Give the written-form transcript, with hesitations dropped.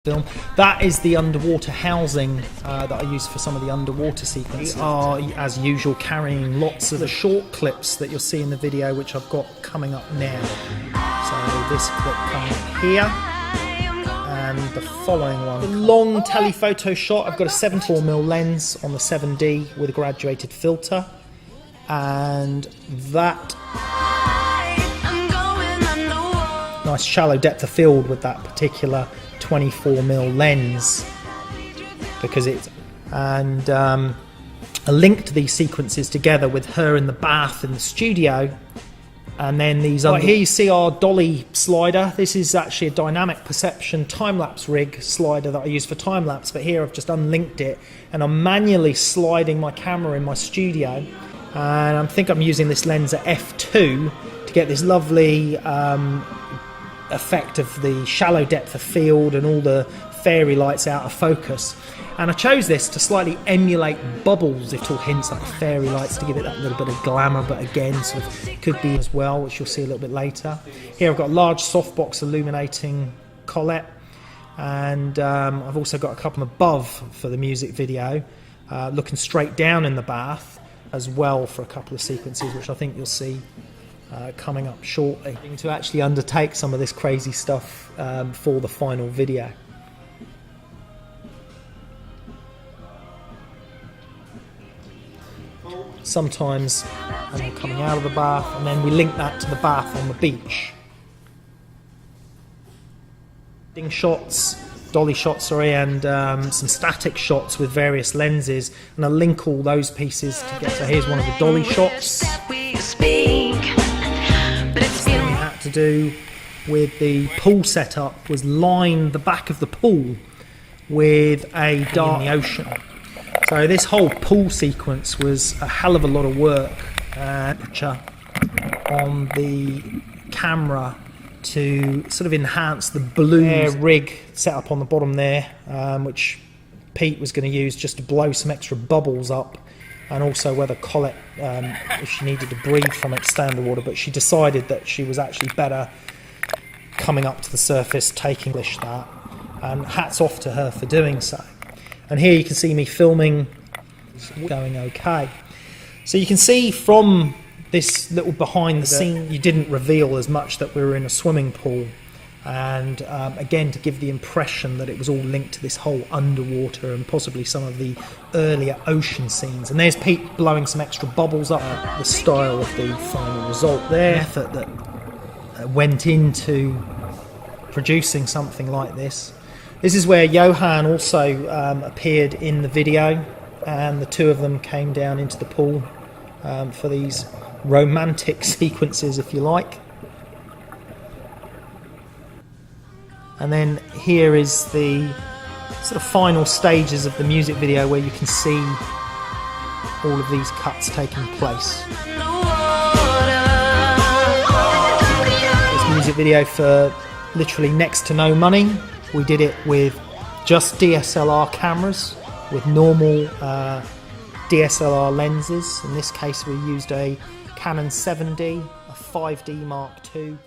film. That is the underwater housing that I use for some of the underwater sequences. We are, as usual, carrying lots of the short clips that you'll see in the video, which I've got coming up now. So this clip coming up here, and the following one. The long telephoto shot, I've got a 74mm lens on the 7D with a graduated filter, and that nice shallow depth of field with that particular 24mm lens, because it's, and I linked these sequences together with her in the bath in the studio, and then these other. Right, here you see our Dolly slider. This is actually a dynamic perception time-lapse rig slider that I use for time-lapse, but here I've just unlinked it and I'm manually sliding my camera in my studio, and I think I'm using this lens at f2 to get this lovely effect of the shallow depth of field and all the fairy lights out of focus. And I chose this to slightly emulate bubbles, if at all hints like fairy lights, to give it that little bit of glamour, but again sort of could be as well, which you'll see a little bit later. Here I've got a large softbox illuminating collet, and I've also got a couple above for the music video, looking straight down in the bath as well for a couple of sequences, which I think you'll see coming up shortly, to actually undertake some of this crazy stuff for the final video. Sometimes I'm coming out of the bath, and then we link that to the bath on the beach. Shots, dolly shots, sorry, and some static shots with various lenses, and I link all those pieces together. So here's one of the dolly shots. To do with the pool setup was line the back of the pool with a dart in the ocean. So this whole pool sequence was a hell of a lot of work on the camera to sort of enhance the blue rig set up on the bottom there, which Pete was going to use just to blow some extra bubbles up, and also whether Colette, if she needed to breathe from it, stay underwater, but she decided that she was actually better coming up to the surface, taking that, and hats off to her for doing so. And here you can see me filming, going okay. So you can see from this little behind the scene, you didn't reveal as much that we were in a swimming pool, and again to give the impression that it was all linked to this whole underwater and possibly some of the earlier ocean scenes. And there's Pete blowing some extra bubbles up, the style of the final result there, effort that went into producing something like this. This is where Johan also appeared in the video, and the two of them came down into the pool for these romantic sequences, if you like. And then here is the sort of final stages of the music video, where you can see all of these cuts taking place. This music video for literally next to no money. We did it with just DSLR cameras, with normal DSLR lenses. In this case we used a Canon 7D, a 5D Mark II,